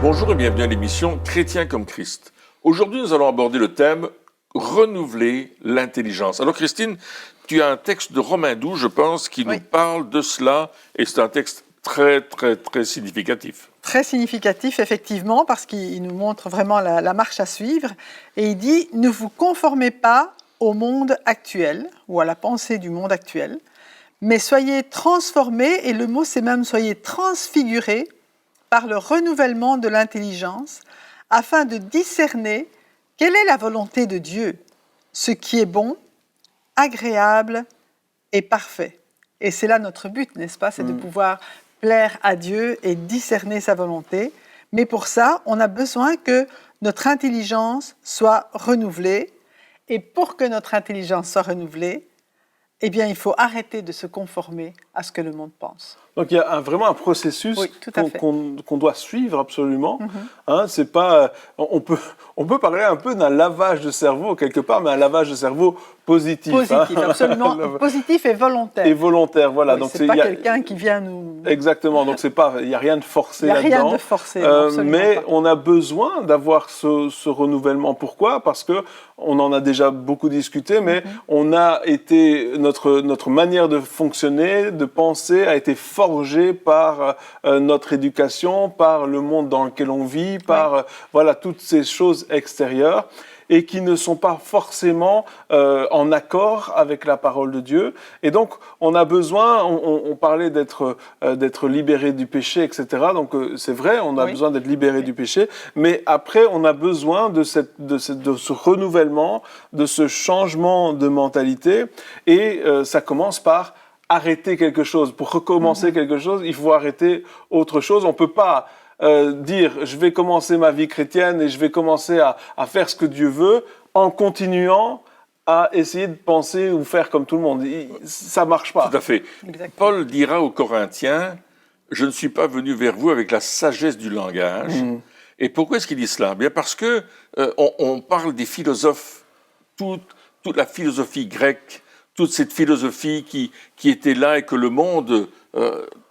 Bonjour et bienvenue à l'émission Chrétien comme Christ. Aujourd'hui, nous allons aborder le thème « Renouveler l'intelligence ». Alors Christine, tu as un texte de Romains 12, je pense, qui nous parle de cela, et c'est un texte très significatif. Très significatif, effectivement, parce qu'il nous montre vraiment la marche à suivre. Et il dit « Ne vous conformez pas au monde actuel, ou à la pensée du monde actuel, mais soyez transformés, et le mot c'est même soyez transfigurés, par le renouvellement de l'intelligence, afin de discerner quelle est la volonté de Dieu, ce qui est bon, agréable et parfait. » Et c'est là notre but, n'est-ce pas? C'est de pouvoir plaire à Dieu et discerner sa volonté. Mais pour ça, on a besoin que notre intelligence soit renouvelée. Et pour que notre intelligence soit renouvelée, eh bien, il faut arrêter de se conformer à ce que le monde pense. Donc il y a vraiment un processus qu'on doit suivre absolument. C'est pas, on peut parler un peu d'un lavage de cerveau quelque part, mais un lavage de cerveau positif. Positif, absolument. Positif et volontaire. Et volontaire, voilà. Oui, donc c'est pas quelqu'un qui vient nous. Exactement. Donc c'est pas, il y a rien de forcé là-dedans. Il y a rien de forcé. Mais pas. on a besoin d'avoir ce renouvellement. Pourquoi? Parce que on en a déjà beaucoup discuté, mais on a été notre manière de fonctionner, de penser, a été forgée par notre éducation, par le monde dans lequel on vit, par voilà toutes ces choses extérieures et qui ne sont pas forcément en accord avec la parole de Dieu. Et donc, on a besoin, on parlait d'être libéré du péché, etc. Donc, c'est vrai, on a besoin d'être libéré du péché, mais après, on a besoin de ce renouvellement, de ce changement de mentalité, et ça commence par arrêter quelque chose. Pour recommencer quelque chose, il faut arrêter autre chose. On peut pas dire je vais commencer ma vie chrétienne et je vais commencer à faire ce que Dieu veut en continuant à essayer de penser ou faire comme tout le monde. Ça marche pas. Tout à fait. Exactement. Paul dira aux Corinthiens, je ne suis pas venu vers vous avec la sagesse du langage. Et pourquoi est-ce qu'il dit cela? Bien parce que on parle des philosophes, toute la philosophie grecque, toute cette philosophie qui était là et que le monde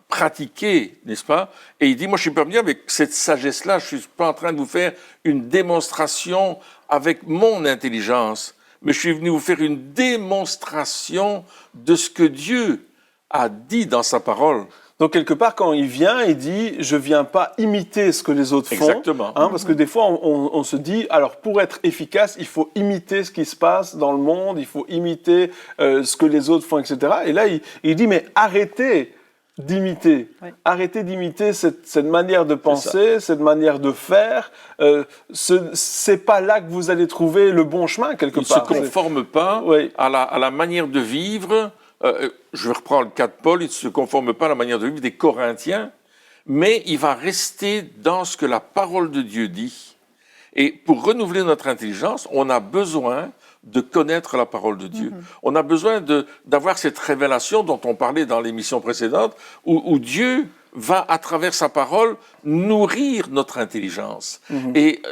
pratiquer, n'est-ce pas? Et il dit, moi je suis pas venu avec cette sagesse-là, je suis pas en train de vous faire une démonstration avec mon intelligence, mais je suis venu vous faire une démonstration de ce que Dieu a dit dans sa parole. Donc quelque part, quand il vient, il dit, je viens pas imiter ce que les autres font. Exactement. Parce que des fois, on se dit, alors pour être efficace, il faut imiter ce qui se passe dans le monde, il faut imiter ce que les autres font, etc. Et là, il dit, mais arrêtez d'imiter. Arrêtez d'imiter cette manière de penser, cette manière de faire. C'est pas là que vous allez trouver le bon chemin, quelque part. Il ne se conforme pas à la manière de vivre. Je vais reprendre le cas de Paul, il ne se conforme pas à la manière de vivre des Corinthiens, mais il va rester dans ce que la parole de Dieu dit. Et pour renouveler notre intelligence, on a besoin de connaître la parole de Dieu. On a besoin d'avoir cette révélation dont on parlait dans l'émission précédente, où Dieu va, à travers sa parole, nourrir notre intelligence. Et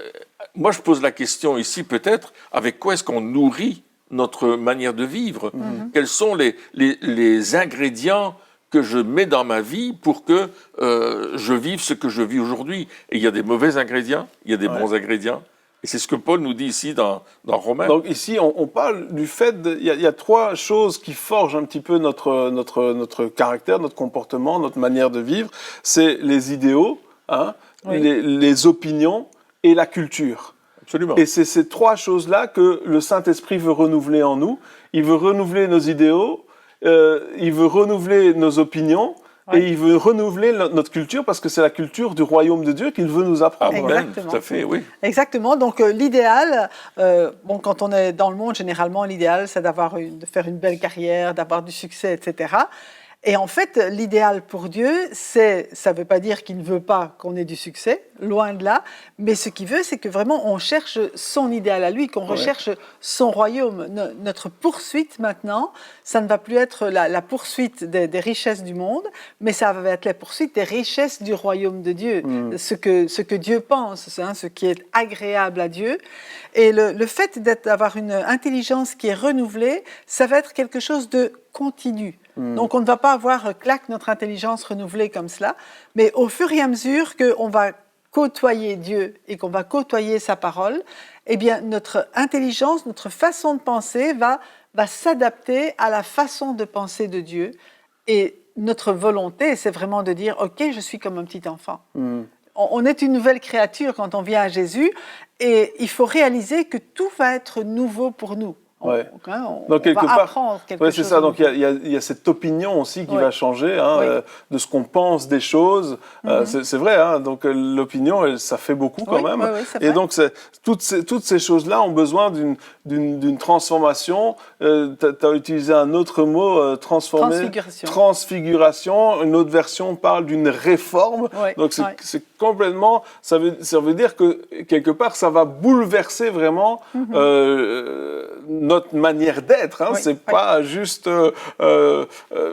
moi, je pose la question ici, peut-être, avec quoi est-ce qu'on nourrit notre manière de vivre? Quels sont les ingrédients que je mets dans ma vie pour que je vive ce que je vis aujourd'hui? Et il y a des mauvais ingrédients, il y a des bons ingrédients. Et c'est ce que Paul nous dit ici dans Romains. Donc ici, on parle du fait, il y a trois choses qui forgent un petit peu notre caractère, notre comportement, notre manière de vivre. C'est les idéaux, les opinions et la culture. Absolument. Et c'est ces trois choses-là que le Saint-Esprit veut renouveler en nous. Il veut renouveler nos idéaux, il veut renouveler nos opinions, et il veut renouveler notre culture parce que c'est la culture du royaume de Dieu qu'il veut nous apprendre. Exactement. Tout à fait, oui. Exactement. Donc l'idéal, quand on est dans le monde, généralement, l'idéal, c'est de faire une belle carrière, d'avoir du succès, etc. Et en fait, l'idéal pour Dieu, ça ne veut pas dire qu'il ne veut pas qu'on ait du succès, loin de là, mais ce qu'il veut, c'est que vraiment on cherche son idéal à lui, qu'on recherche son royaume. Notre poursuite maintenant, ça ne va plus être la poursuite des richesses du monde, mais ça va être la poursuite des richesses du royaume de Dieu, ce que Dieu pense, ce qui est agréable à Dieu. Et le fait d'avoir une intelligence qui est renouvelée, ça va être quelque chose de continu. Donc on ne va pas avoir clac notre intelligence renouvelée comme cela, mais au fur et à mesure qu'on va côtoyer Dieu et qu'on va côtoyer sa parole, eh bien, notre intelligence, notre façon de penser va s'adapter à la façon de penser de Dieu. Et notre volonté, c'est vraiment de dire, OK, je suis comme un petit enfant. On est une nouvelle créature quand on vient à Jésus, et il faut réaliser que tout va être nouveau pour nous. Ouais. Donc, quelque part, apprendre quelque chose. C'est ça. Donc il y a cette opinion aussi qui va changer, de ce qu'on pense des choses. C'est vrai. Donc l'opinion, ça fait beaucoup quand même. Et donc toutes ces choses-là ont besoin d'une transformation. Tu as utilisé un autre mot, transfiguration. Une autre version parle d'une réforme. Donc c'est complètement. Ça veut dire que quelque part, ça va bouleverser vraiment notre manière d'être, c'est pas juste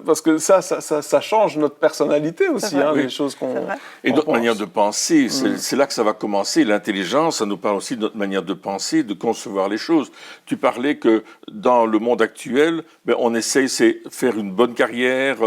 parce que ça change notre personnalité aussi, les choses qu'on. Et notre manière de penser, c'est là que ça va commencer. L'intelligence, ça nous parle aussi de notre manière de penser, de concevoir les choses. Tu parlais que dans le monde actuel, on essaye de faire une bonne carrière,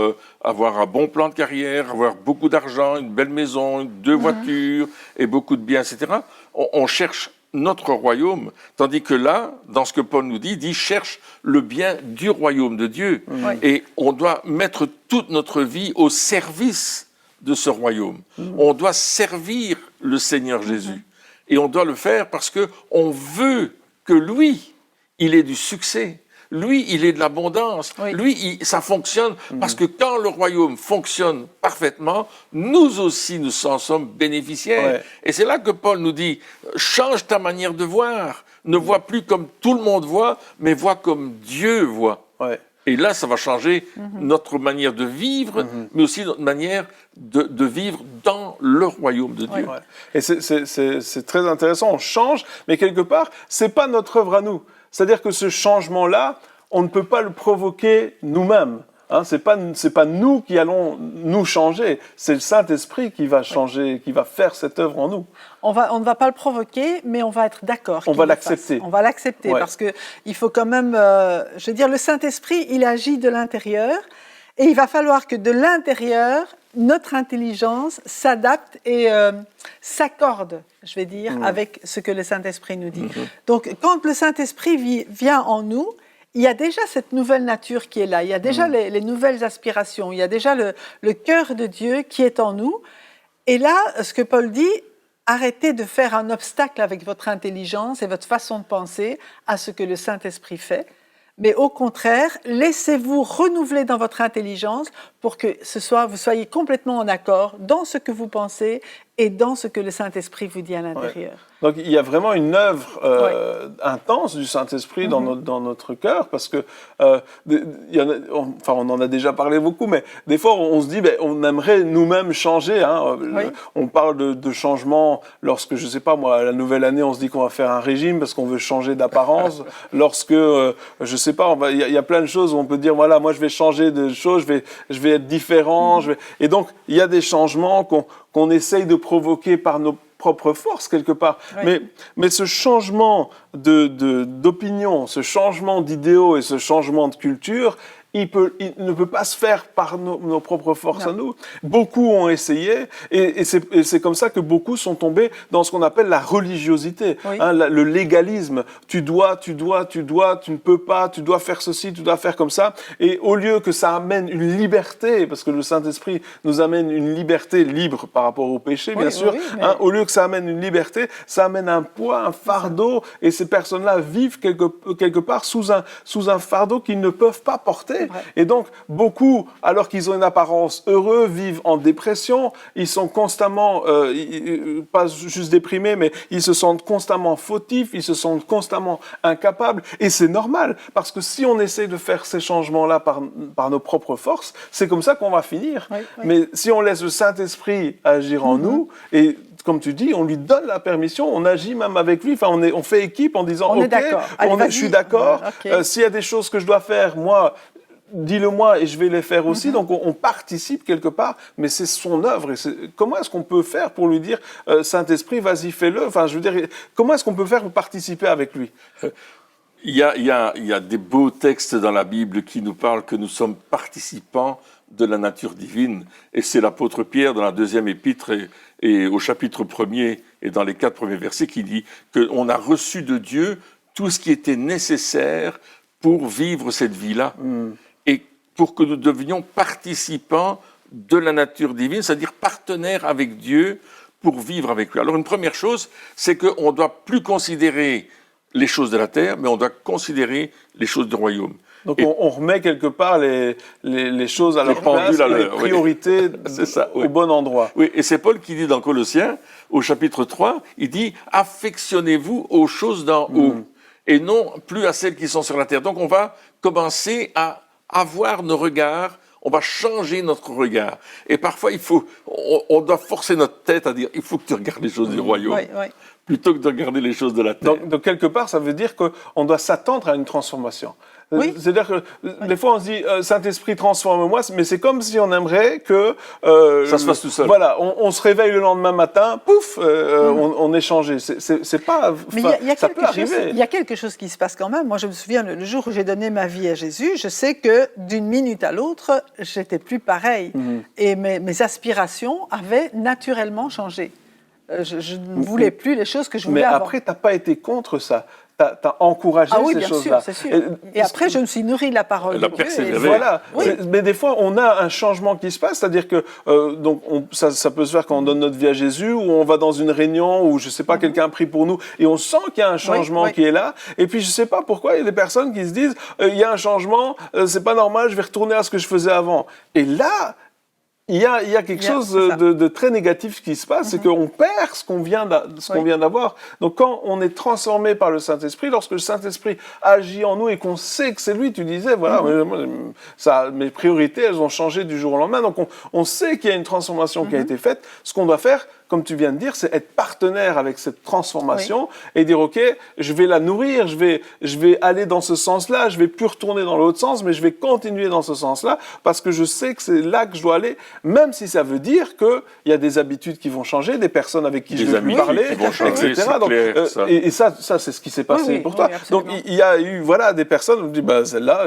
avoir un bon plan de carrière, avoir beaucoup d'argent, une belle maison, 2 voitures et beaucoup de biens, etc. On cherche notre royaume, tandis que là, dans ce que Paul nous dit, il cherche le bien du royaume de Dieu. Et on doit mettre toute notre vie au service de ce royaume. On doit servir le Seigneur Jésus. Et on doit le faire parce qu'on veut que lui, il ait du succès. Lui, il est de l'abondance. Lui, ça fonctionne parce que quand le royaume fonctionne parfaitement, nous aussi, nous en sommes bénéficiaires. Et c'est là que Paul nous dit, change ta manière de voir. Ne vois plus comme tout le monde voit, mais vois comme Dieu voit. Et là, ça va changer notre manière de vivre, mais aussi notre manière de vivre dans le royaume de Dieu. Et c'est très intéressant, on change, mais quelque part, c'est pas notre œuvre à nous. C'est-à-dire que ce changement-là, on ne peut pas le provoquer nous-mêmes. C'est pas nous qui allons nous changer, c'est le Saint-Esprit qui va changer, qui va faire cette œuvre en nous. On ne va pas le provoquer, mais on va être d'accord. On va l'accepter. On va l'accepter parce que il faut quand même, je veux dire, le Saint-Esprit, il agit de l'intérieur, et il va falloir que de l'intérieur, notre intelligence s'adapte et s'accorde, je vais dire, avec ce que le Saint-Esprit nous dit. Donc, quand le Saint-Esprit vient en nous, il y a déjà cette nouvelle nature qui est là, il y a déjà les nouvelles aspirations, il y a déjà le cœur de Dieu qui est en nous. Et là, ce que Paul dit, arrêtez de faire un obstacle avec votre intelligence et votre façon de penser à ce que le Saint-Esprit fait. Mais au contraire, laissez-vous renouveler dans votre intelligence pour que vous soyez complètement en accord dans ce que vous pensez et dans ce que le Saint-Esprit vous dit à l'intérieur. Donc il y a vraiment une œuvre intense du Saint-Esprit dans notre cœur, parce que on en a déjà parlé beaucoup, mais des fois on se dit on aimerait nous-mêmes changer. On parle de changement lorsque, je sais pas moi, à la nouvelle année, on se dit qu'on va faire un régime parce qu'on veut changer d'apparence. Lorsque, je sais pas, il y a plein de choses où on peut dire voilà, moi je vais changer de choses, je vais être différent. Et donc il y a des changements qu'on essaye de provoquer par nos propres forces quelque part. Mais ce changement d'opinion, ce changement d'idéaux et ce changement de culture, il ne peut pas se faire par nos propres forces à nous. Beaucoup ont essayé, et c'est comme ça que beaucoup sont tombés dans ce qu'on appelle la religiosité, le légalisme. Tu dois, tu ne peux pas, tu dois faire ceci, tu dois faire comme ça. Et au lieu que ça amène une liberté, parce que le Saint-Esprit nous amène une liberté libre par rapport au péché, bien sûr, au lieu que ça amène une liberté, ça amène un poids, un fardeau, et ces personnes-là vivent quelque part sous un fardeau qu'ils ne peuvent pas porter. Et donc, beaucoup, alors qu'ils ont une apparence heureuse, vivent en dépression. Ils sont constamment, pas juste déprimés, mais ils se sentent constamment fautifs, ils se sentent constamment incapables. Et c'est normal, parce que si on essaie de faire ces changements-là par nos propres forces, c'est comme ça qu'on va finir. Mais si on laisse le Saint-Esprit agir en nous, et comme tu dis, on lui donne la permission, on agit même avec lui, on fait équipe en disant « Ok, je suis d'accord, s'il y a des choses que je dois faire, moi, dis-le-moi et je vais les faire aussi. » Donc on participe quelque part, mais c'est son œuvre. Et comment est-ce qu'on peut faire pour lui dire « Saint-Esprit, vas-y, fais-le » Enfin, je veux dire, comment est-ce qu'on peut faire pour participer avec lui? Il y a des beaux textes dans la Bible qui nous parlent que nous sommes participants de la nature divine. Et c'est l'apôtre Pierre, dans la 2e épître et au chapitre 1er et dans les 4 premiers versets, qui dit qu'on a reçu de Dieu tout ce qui était nécessaire pour vivre cette vie-là. Et pour que nous devenions participants de la nature divine, c'est-à-dire partenaires avec Dieu pour vivre avec lui. Alors une première chose, c'est qu'on ne doit plus considérer les choses de la terre, mais on doit considérer les choses du royaume. Donc on remet quelque part les choses à leur place, les priorités au bon endroit. Oui, et c'est Paul qui dit dans Colossiens, au chapitre 3, il dit « Affectionnez-vous aux choses d'en haut, et non plus à celles qui sont sur la terre ». Donc on va commencer à avoir nos regards, on va changer notre regard. Et parfois, on doit forcer notre tête à dire « il faut que tu regardes les choses du royaume ». Plutôt que de regarder les choses de la terre. Donc quelque part, ça veut dire qu'on doit s'attendre à une transformation. Oui. C'est-à-dire que des fois on se dit Saint-Esprit transforme-moi, mais c'est comme si on aimerait que ça se fasse tout seul. Voilà, on se réveille le lendemain matin, pouf, on est changé. C'est pas. Mais ça peut arriver. Il y a quelque chose qui se passe quand même. Moi, je me souviens le jour où j'ai donné ma vie à Jésus, je sais que d'une minute à l'autre, j'étais plus pareil, et mes aspirations avaient naturellement changé. Je ne voulais plus les choses que je voulais avant. Mais après, tu n'as pas été contre ça. Tu as encouragé ces choses-là. C'est sûr. Et après, je me suis nourri de la parole de Dieu. Voilà. Oui. Mais des fois, on a un changement qui se passe, c'est-à-dire que ça peut se faire quand on donne notre vie à Jésus, ou on va dans une réunion où, je ne sais pas, quelqu'un prie pour nous, et on sent qu'il y a un changement qui est là. Et puis, je ne sais pas pourquoi, il y a des personnes qui se disent, il y a un changement, c'est pas normal, je vais retourner à ce que je faisais avant. Et là, il y a quelque chose de très négatif qui se passe, c'est qu'on perd ce qu'on vient d'avoir. Donc quand on est transformé par le Saint-Esprit, lorsque le Saint-Esprit agit en nous et qu'on sait que c'est lui, tu disais, voilà, mes priorités, elles ont changé du jour au lendemain. Donc on sait qu'il y a une transformation qui a été faite. Ce qu'on doit faire, comme tu viens de dire, c'est être partenaire avec cette transformation et dire, OK, je vais la nourrir, je vais aller dans ce sens-là, je vais plus retourner dans l'autre sens, mais je vais continuer dans ce sens-là parce que je sais que c'est là que je dois aller, même si ça veut dire qu'il y a des habitudes qui vont changer, des personnes avec qui je vais plus parler, etc. Donc, et ça, c'est ce qui s'est passé pour toi. Donc, il y a eu, des personnes qui me disent, celle-là,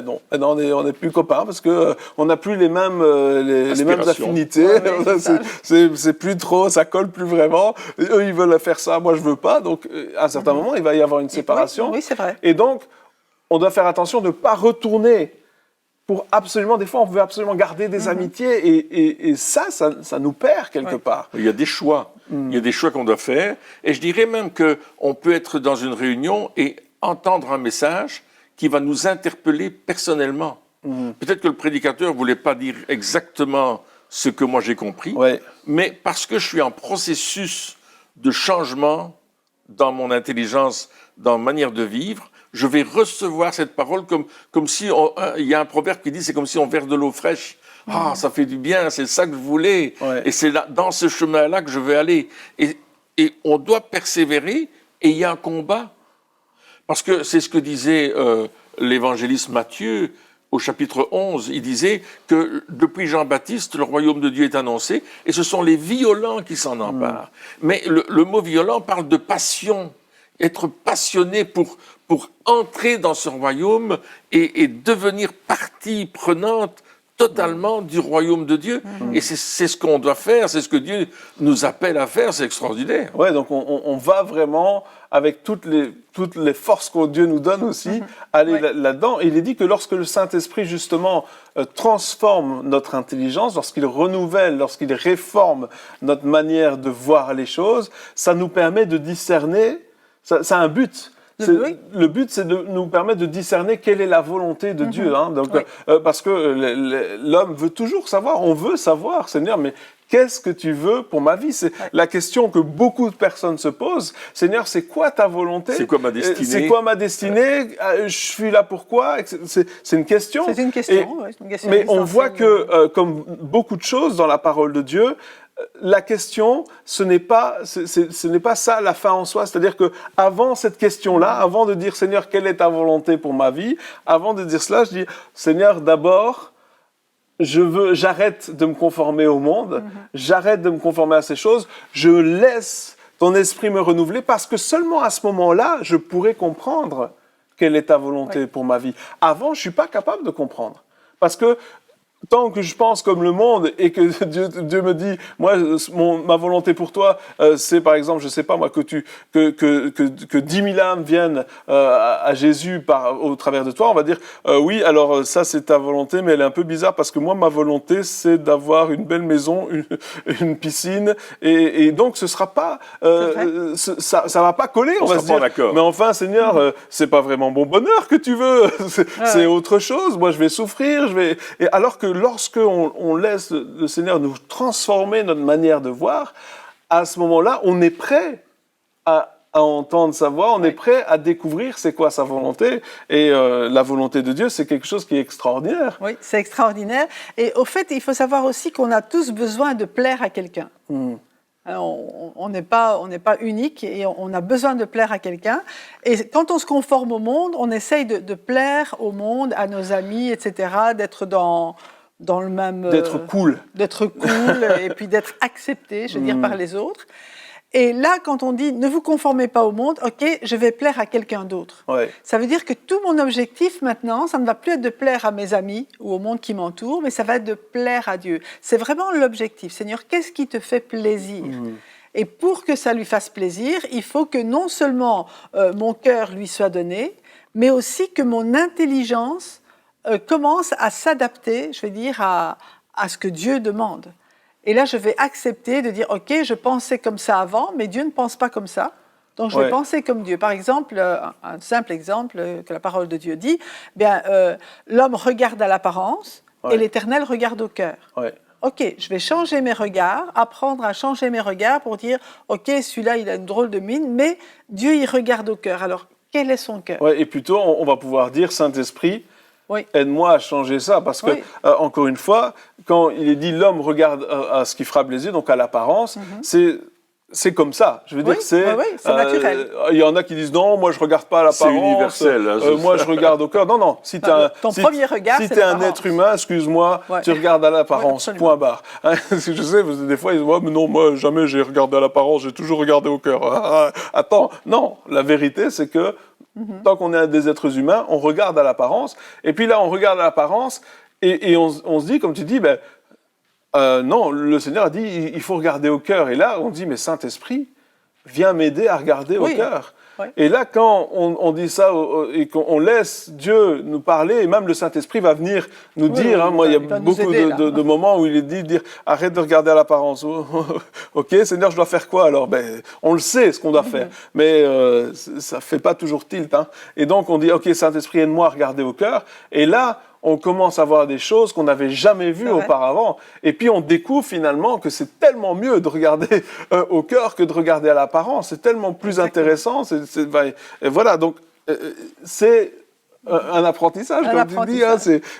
non, on n'est plus copains parce que on n'a plus les mêmes affinités. C'est plus trop, ça colle plus vraiment. Eux, ils veulent faire ça, moi, je veux pas. Donc, à un certain moment, il va y avoir une séparation. Oui, c'est vrai. Et donc, on doit faire attention de ne pas retourner pour absolument, des fois, on veut absolument garder des amitiés et ça nous perd quelque part. Il y a des choix. Il y a des choix qu'on doit faire. Et je dirais même qu'on peut être dans une réunion et entendre un message qui va nous interpeller personnellement. Peut-être que le prédicateur ne voulait pas dire exactement ce que moi j'ai compris, mais parce que je suis en processus de changement dans mon intelligence, dans ma manière de vivre, je vais recevoir cette parole comme si, il y a un proverbe qui dit, c'est comme si on verse de l'eau fraîche. Ah, ça fait du bien, c'est ça que je voulais, et c'est dans ce chemin-là que je veux aller. Et on doit persévérer, et il y a un combat. Parce que c'est ce que disait l'évangéliste Matthieu, au chapitre 11, il disait que depuis Jean-Baptiste, le royaume de Dieu est annoncé, et ce sont les violents qui s'en emparent. Mais le mot violent parle de passion, être passionné pour entrer dans ce royaume et devenir partie prenante totalement du royaume de Dieu. Et c'est ce qu'on doit faire, c'est ce que Dieu nous appelle à faire, c'est extraordinaire. Ouais, donc on va vraiment, avec toutes les forces que Dieu nous donne aussi, aller là-dedans. Et il est dit que lorsque le Saint-Esprit, justement, transforme notre intelligence, lorsqu'il renouvelle, lorsqu'il réforme notre manière de voir les choses, ça nous permet de discerner, ça a un but. Le but, c'est de nous permettre de discerner quelle est la volonté de Dieu. Donc, parce que l'homme veut toujours savoir, on veut savoir, Seigneur, mais qu'est-ce que tu veux pour ma vie? C'est la question que beaucoup de personnes se posent. Seigneur, c'est quoi ta volonté? C'est quoi ma destinée? C'est quoi ma destinée? Je suis là pourquoi? C'est une question. C'est une question, mais on voit que, comme beaucoup de choses dans la parole de Dieu, la question, ce n'est pas ça la fin en soi. C'est-à-dire que avant cette question-là, avant de dire Seigneur, quelle est ta volonté pour ma vie, avant de dire cela, je dis Seigneur, d'abord, j'arrête de me conformer au monde, j'arrête de me conformer à ces choses, je laisse ton esprit me renouveler parce que seulement à ce moment-là, je pourrai comprendre quelle est ta volonté pour ma vie. Avant, je suis pas capable de comprendre parce que tant que je pense comme le monde et que Dieu me dit, moi, ma volonté pour toi, c'est par exemple, je sais pas moi, que 10 000 âmes viennent à Jésus au travers de toi, on va dire, oui, alors ça c'est ta volonté, mais elle est un peu bizarre parce que moi, ma volonté, c'est d'avoir une belle maison, une piscine, et donc ce sera pas, ça va pas coller, on va se dire. Mais enfin, Seigneur, c'est pas vraiment mon bonheur que tu veux, c'est autre chose. Moi, je vais souffrir, et alors que lorsque on laisse le Seigneur nous transformer notre manière de voir, à ce moment-là, on est prêt à entendre sa voix, on est prêt à découvrir c'est quoi sa volonté. Et la volonté de Dieu, c'est quelque chose qui est extraordinaire. Oui, c'est extraordinaire. Et au fait, il faut savoir aussi qu'on a tous besoin de plaire à quelqu'un. On n'est pas unique et on a besoin de plaire à quelqu'un. Et quand on se conforme au monde, on essaye de plaire au monde, à nos amis, etc., d'être dans le même... D'être cool. D'être cool et puis d'être accepté, je veux dire, par les autres. Et là, quand on dit « ne vous conformez pas au monde », ok, je vais plaire à quelqu'un d'autre. Ouais. Ça veut dire que tout mon objectif maintenant, ça ne va plus être de plaire à mes amis ou au monde qui m'entoure, mais ça va être de plaire à Dieu. C'est vraiment l'objectif. Seigneur, qu'est-ce qui te fait plaisir ? Et pour que ça lui fasse plaisir, il faut que non seulement mon cœur lui soit donné, mais aussi que mon intelligence commence à s'adapter, je vais dire, à ce que Dieu demande. Et là, je vais accepter de dire, OK, je pensais comme ça avant, mais Dieu ne pense pas comme ça. Donc, je vais penser comme Dieu. Par exemple, un simple exemple que la parole de Dieu dit, bien, l'homme regarde à l'apparence et l'Éternel regarde au cœur. OK, je vais changer mes regards, apprendre à changer mes regards pour dire, OK, celui-là, il a une drôle de mine, mais Dieu, il regarde au cœur. Alors, quel est son cœur ? Et plutôt, on va pouvoir dire, Saint-Esprit, aide-moi à changer ça, parce que, encore une fois, quand il est dit l'homme regarde à ce qui frappe les yeux, donc à l'apparence, c'est comme ça. Je veux dire, c'est naturel. Il y en a qui disent non, moi je regarde pas à l'apparence. C'est universel. Moi je regarde au cœur. Non, si tu premier regard, si t'es un être humain, excuse-moi, tu regardes à l'apparence. Point barre. Je sais, des fois ils disent mais non, moi jamais j'ai regardé à l'apparence, j'ai toujours regardé au cœur. Attends, non, la vérité c'est que tant qu'on est des êtres humains, on regarde à l'apparence. Et puis là, on regarde à l'apparence et on se dit, comme tu dis, non, le Seigneur a dit, il faut regarder au cœur. Et là, on dit, mais Saint-Esprit, viens m'aider à regarder au cœur. Et là, quand on dit ça et qu'on laisse Dieu nous parler, et même le Saint-Esprit va venir nous dire, moi, il y a beaucoup de moments où il est dit, dire, arrête de regarder à l'apparence. Ok, Seigneur, je dois faire quoi alors ? On le sait, ce qu'on doit faire, mais ça fait pas toujours tilt. Et donc, on dit, ok, Saint-Esprit, aide-moi à regarder au cœur. Et là, on commence à voir des choses qu'on n'avait jamais vues auparavant. Et puis, on découvre finalement que c'est tellement mieux de regarder au cœur que de regarder à l'apparence. C'est tellement plus intéressant. Et voilà, donc, c'est un apprentissage, comme tu dis.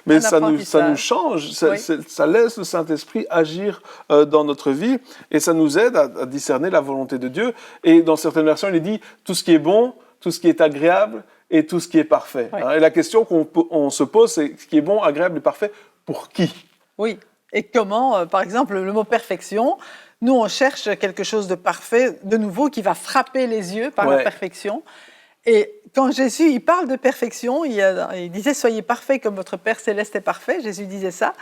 Mais ça nous change. Ça laisse le Saint-Esprit agir dans notre vie. Et ça nous aide à discerner la volonté de Dieu. Et dans certaines versions, il est dit, tout ce qui est bon, tout ce qui est agréable, et tout ce qui est parfait. Et la question qu'on se pose, c'est ce qui est bon, agréable et parfait, pour qui ? Oui. Et comment, par exemple, le mot perfection, nous, on cherche quelque chose de parfait, de nouveau, qui va frapper les yeux par la perfection. Et quand Jésus, il parle de perfection, il disait « Soyez parfaits comme votre Père Céleste est parfait ». Jésus disait ça.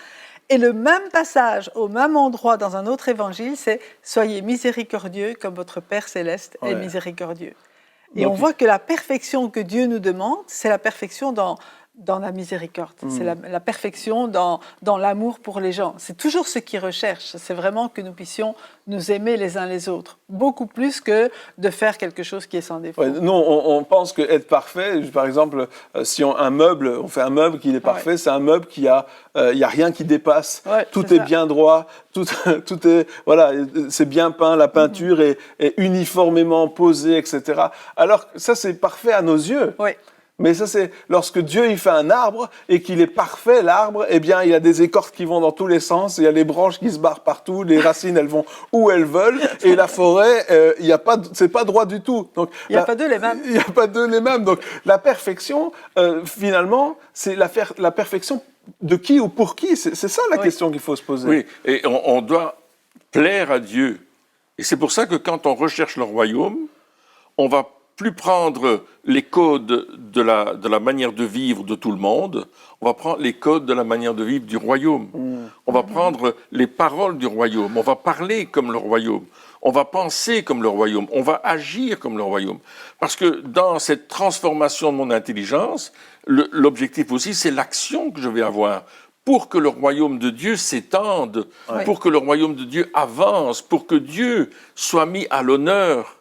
Et le même passage, au même endroit, dans un autre évangile, c'est « Soyez miséricordieux comme votre Père Céleste est miséricordieux ». Et on voit que la perfection que Dieu nous demande, c'est la perfection dans la miséricorde. C'est la perfection dans l'amour pour les gens. C'est toujours ce qu'il recherche. C'est vraiment que nous puissions nous aimer les uns les autres. Beaucoup plus que de faire quelque chose qui est sans défaut. Nous, on pense qu'être parfait, par exemple, si on fait un meuble qui est parfait, c'est un meuble qui il y a rien qui dépasse. Tout est bien droit, tout est, voilà, c'est bien peint, la peinture est uniformément posée, etc. Alors, ça, c'est parfait à nos yeux. Mais ça, c'est lorsque Dieu il fait un arbre et qu'il est parfait, l'arbre, eh bien, il y a des écorces qui vont dans tous les sens, il y a les branches qui se barrent partout, les racines, elles vont où elles veulent, et la forêt, c'est pas droit du tout. Donc, il n'y a pas deux les mêmes. Il n'y a pas deux les mêmes. Donc, la perfection, finalement, c'est la perfection de qui ou pour qui. C'est ça la question qu'il faut se poser. Oui, et on doit plaire à Dieu. Et c'est pour ça que quand on recherche le royaume, on va plus prendre les codes de la manière de vivre de tout le monde, on va prendre les codes de la manière de vivre du royaume. On va prendre les paroles du royaume, on va parler comme le royaume, on va penser comme le royaume, on va agir comme le royaume. Parce que dans cette transformation de mon intelligence, l'objectif aussi, c'est l'action que je vais avoir pour que le royaume de Dieu s'étende, pour que le royaume de Dieu avance, pour que Dieu soit mis à l'honneur,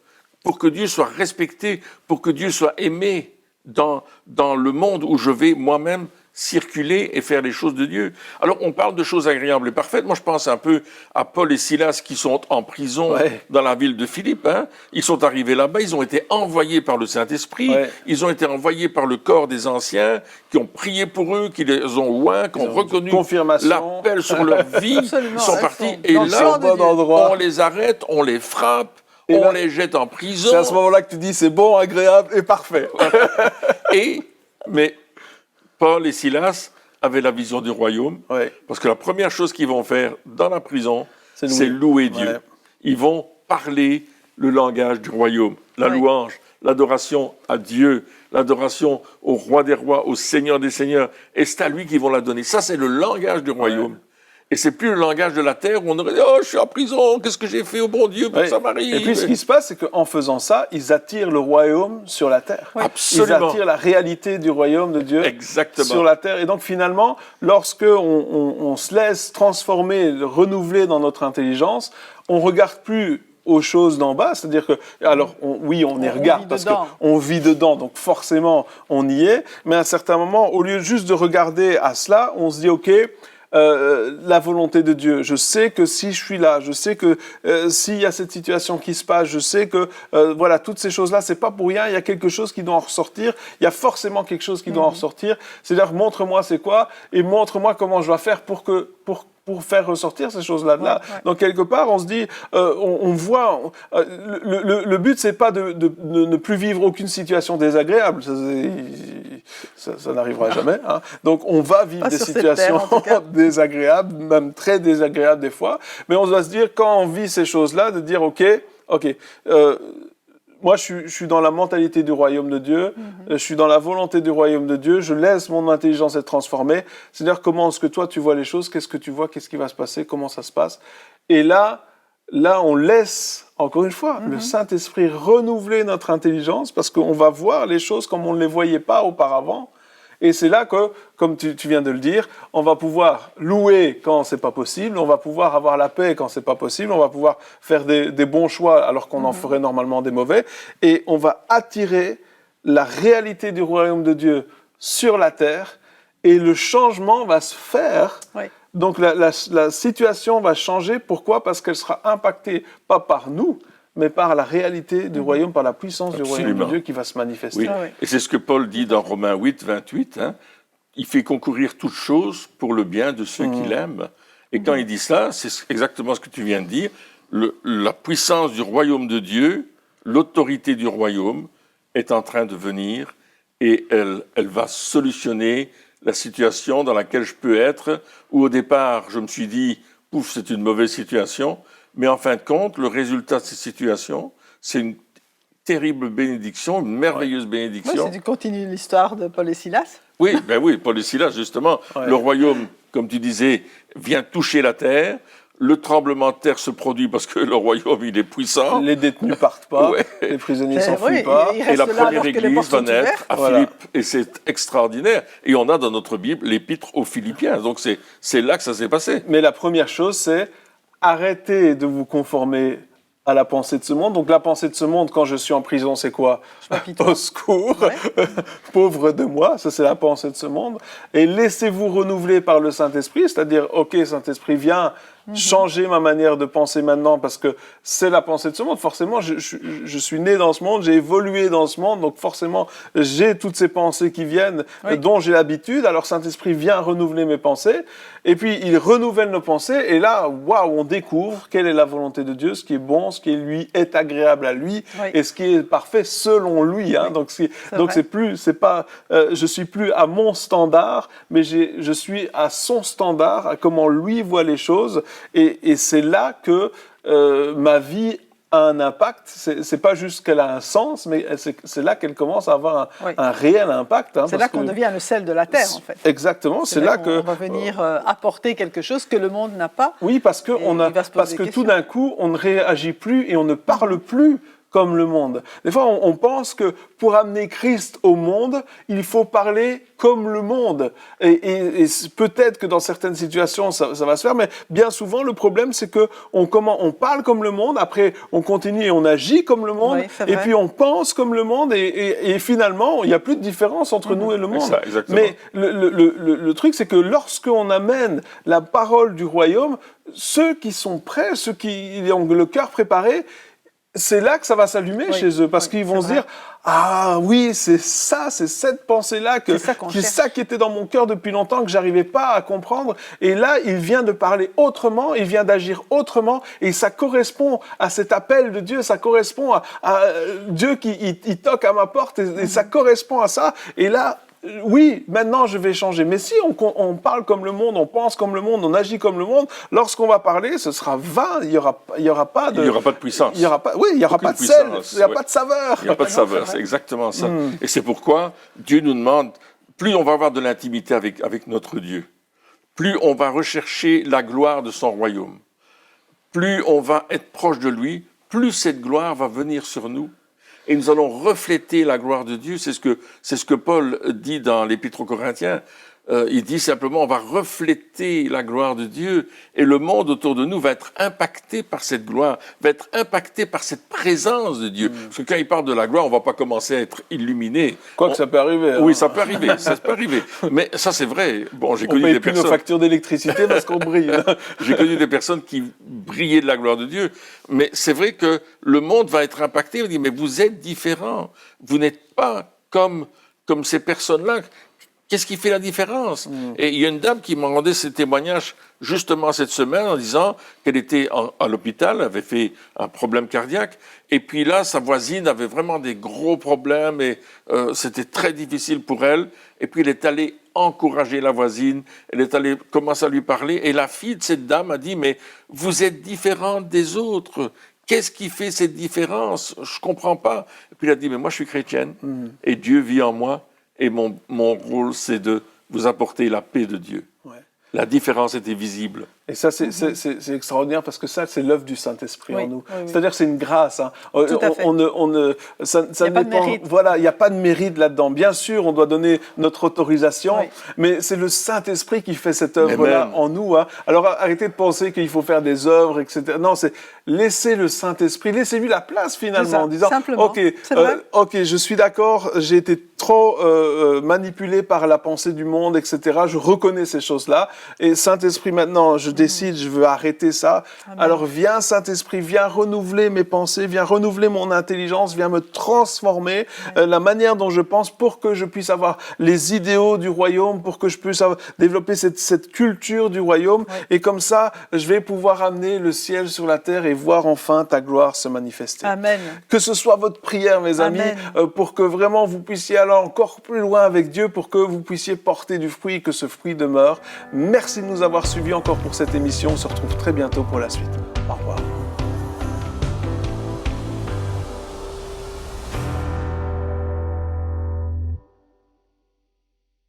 pour que Dieu soit respecté, pour que Dieu soit aimé dans le monde où je vais moi-même circuler et faire les choses de Dieu. Alors, on parle de choses agréables et parfaites. Moi, je pense un peu à Paul et Silas qui sont en prison dans la ville de Philippe. Hein. Ils sont arrivés là-bas, ils ont été envoyés par le Saint-Esprit, ils ont été envoyés par le corps des anciens qui ont prié pour eux, qui les ont oints, qui ont reconnu l'appel sur leur vie. Ils sont partis et là, on les arrête, on les frappe, on les jette en prison. C'est à ce moment-là que tu dis c'est bon, agréable et parfait. Mais Paul et Silas avaient la vision du royaume, parce que la première chose qu'ils vont faire dans la prison, c'est louer Dieu. Ils vont parler le langage du royaume, la louange, l'adoration à Dieu, l'adoration au roi des rois, au Seigneur des seigneurs, et c'est à lui qu'ils vont la donner. Ça, c'est le langage du royaume. Et c'est plus le langage de la terre où on aurait dit « Oh, je suis en prison, qu'est-ce que j'ai fait au bon Dieu pour que ça m'arrive ?» Et puis ce qui se passe, c'est qu'en faisant ça, ils attirent le royaume sur la terre. Absolument. Ils attirent la réalité du royaume de Dieu sur la terre. Et donc finalement, lorsque on se laisse transformer, renouveler dans notre intelligence, on regarde plus aux choses d'en bas, c'est-à-dire que, alors, on y regarde parce qu'on vit dedans, donc forcément, on y est, mais à un certain moment, au lieu juste de regarder à cela, on se dit, OK, la volonté de Dieu. Je sais que si je suis là, je sais que s'il y a cette situation qui se passe, je sais que voilà, toutes ces choses-là, c'est pas pour rien, il y a quelque chose qui doit en ressortir, il y a forcément quelque chose qui doit en ressortir. C'est-à-dire, montre-moi c'est quoi et montre-moi comment je dois faire pour faire ressortir ces choses-là de là. Donc, quelque part, on se dit, on voit, le but, c'est pas de ne plus vivre aucune situation désagréable. Ça n'arrivera jamais. Hein. Donc, on va vivre des situations désagréables, même très désagréables des fois. Mais on doit se dire, quand on vit ces choses-là, de dire, OK, moi, je suis dans la mentalité du royaume de Dieu, je suis dans la volonté du royaume de Dieu, je laisse mon intelligence être transformée. C'est-à-dire, comment est-ce que toi, tu vois les choses, qu'est-ce que tu vois, qu'est-ce qui va se passer, comment ça se passe. Et là, on laisse, encore une fois, le Saint-Esprit renouveler notre intelligence, parce qu'on va voir les choses comme on ne les voyait pas auparavant. Et c'est là que, comme tu viens de le dire, on va pouvoir louer quand c'est pas possible, on va pouvoir avoir la paix quand c'est pas possible, on va pouvoir faire des bons choix alors qu'on en ferait normalement des mauvais, et on va attirer la réalité du royaume de Dieu sur la terre, et le changement va se faire. Donc la situation va changer. Pourquoi ? Parce qu'elle sera impactée pas par nous, mais par la réalité du royaume, par la puissance du royaume de Dieu qui va se manifester. Et c'est ce que Paul dit dans Romains 8, 28. Hein. Il fait concourir toutes choses pour le bien de ceux qui l'aiment. Et quand il dit ça, c'est exactement ce que tu viens de dire. La puissance du royaume de Dieu, l'autorité du royaume est en train de venir et elle va solutionner la situation dans laquelle je peux être, où au départ, je me suis dit, pouf, c'est une mauvaise situation. Mais en fin de compte, le résultat de cette situation, c'est une terrible bénédiction, une merveilleuse bénédiction. Oui, tu continues l'histoire de Paul et Silas. Oui, Paul et Silas, justement. Le royaume, comme tu disais, vient toucher la terre. Le tremblement de terre se produit parce que le royaume, il est puissant. Les détenus partent pas, les prisonniers s'enfuient pas. Et la première église va naître à Philippe. Et c'est extraordinaire. Et on a dans notre Bible l'épître aux Philippiens. Donc c'est là que ça s'est passé. Mais la première chose, c'est arrêtez de vous conformer à la pensée de ce monde. Donc la pensée de ce monde, quand je suis en prison, c'est quoi ? Au secours, pauvre de moi, ça c'est la pensée de ce monde. Et laissez-vous renouveler par le Saint-Esprit, c'est-à-dire, OK, Saint-Esprit, viens changer ma manière de penser maintenant, parce que c'est la pensée de ce monde. Forcément, je suis né dans ce monde, j'ai évolué dans ce monde, donc forcément, j'ai toutes ces pensées qui viennent, dont j'ai l'habitude. Alors Saint-Esprit vient renouveler mes pensées, et puis il renouvelle nos pensées, et là, waouh, on découvre quelle est la volonté de Dieu, ce qui est bon, ce qui lui est agréable à lui, et ce qui est parfait selon lui. Hein. Donc je suis plus à mon standard, mais je suis à son standard, à comment lui voit les choses. Et c'est là que ma vie a un impact. C'est pas juste qu'elle a un sens, mais c'est là qu'elle commence à avoir Oui. un réel impact. Hein, C'est là qu'on devient le sel de la terre, en fait. Exactement, c'est là que on va venir apporter quelque chose que le monde n'a pas. oui, parce que tout d'un coup, on ne réagit plus et on ne parle plus comme le monde. Des fois, on pense que pour amener Christ au monde, il faut parler comme le monde. Et peut-être que dans certaines situations, ça va se faire, mais bien souvent, le problème, c'est que on parle comme le monde, après, on continue et on agit comme le monde, oui, et puis on pense comme le monde, et finalement, il n'y a plus de différence entre nous et le monde. Exactement. Mais le truc, c'est que lorsqu'on amène la parole du royaume, ceux qui sont prêts, ceux qui ont le cœur préparé, c'est là que ça va s'allumer chez eux, parce qu'ils vont se dire « Ah oui, c'est ça, c'est cette pensée-là, c'est ça qui était dans mon cœur depuis longtemps, que j'arrivais pas à comprendre. » Et là, il vient de parler autrement, il vient d'agir autrement, et ça correspond à cet appel de Dieu, ça correspond à Dieu qui il toque à ma porte, et ça correspond à ça. Et là, oui, maintenant je vais changer. Mais si on parle comme le monde, on pense comme le monde, on agit comme le monde, lorsqu'on va parler, ce sera vain. Il y aura pas de puissance. Il y aura pas de sel. Il n'y a pas de saveur. Il n'y a pas de saveur. C'est exactement ça. Et c'est pourquoi Dieu nous demande, plus on va avoir de l'intimité avec notre Dieu, plus on va rechercher la gloire de son royaume, plus on va être proche de lui, plus cette gloire va venir sur nous. Et nous allons refléter la gloire de Dieu. C'est ce que Paul dit dans l'Épître aux Corinthiens. Il dit simplement, on va refléter la gloire de Dieu et le monde autour de nous va être impacté par cette gloire, va être impacté par cette présence de Dieu. Parce que quand il parle de la gloire, on ne va pas commencer à être illuminé. Quoique ça peut arriver. Oui, ça peut arriver, ça peut arriver. Mais ça, c'est vrai. Bon, j'ai connu des personnes... On ne paye plus nos factures d'électricité parce qu'on brille. J'ai connu des personnes qui brillaient de la gloire de Dieu. Mais c'est vrai que le monde va être impacté. On dit, mais vous êtes différents. Vous n'êtes pas comme ces personnes-là. Qu'est-ce qui fait la différence? Et il y a une dame qui m'a rendu ses témoignages justement cette semaine en disant qu'elle était à l'hôpital, avait fait un problème cardiaque, et puis là, sa voisine avait vraiment des gros problèmes et c'était très difficile pour elle. Et puis elle est allée encourager la voisine, elle est allée commencer à lui parler, et la fille de cette dame a dit, mais vous êtes différente des autres. Qu'est-ce qui fait cette différence? Je comprends pas. Et puis elle a dit, mais moi je suis chrétienne, et Dieu vit en moi. Et mon rôle, c'est de vous apporter la paix de Dieu. Ouais. La différence était visible. Et ça, c'est extraordinaire parce que ça, c'est l'œuvre du Saint-Esprit en nous. Oui, oui. C'est-à-dire, c'est une grâce. Hein. Ça dépend. Voilà, il n'y a pas de mérite là-dedans. Bien sûr, on doit donner notre autorisation, mais c'est le Saint-Esprit qui fait cette œuvre-là en nous. Hein. Alors, arrêtez de penser qu'il faut faire des œuvres, etc. Non, c'est laisser le Saint-Esprit, laissez-lui la place finalement, en disant, ok, je suis d'accord, j'ai été trop manipulé par la pensée du monde, etc. Je reconnais ces choses-là. Et Saint-Esprit, maintenant, je décide, je veux arrêter ça. Amen. Alors viens Saint-Esprit, viens renouveler mes pensées, viens renouveler mon intelligence, viens me transformer la manière dont je pense pour que je puisse avoir les idéaux du royaume, pour que je puisse développer cette culture du royaume. Et comme ça, je vais pouvoir amener le ciel sur la terre et voir enfin ta gloire se manifester. Amen. Que ce soit votre prière, mes amis, pour que vraiment vous puissiez aller encore plus loin avec Dieu, pour que vous puissiez porter du fruit et que ce fruit demeure. Merci de nous avoir suivis encore pour cette émission. On se retrouve très bientôt pour la suite. Au revoir.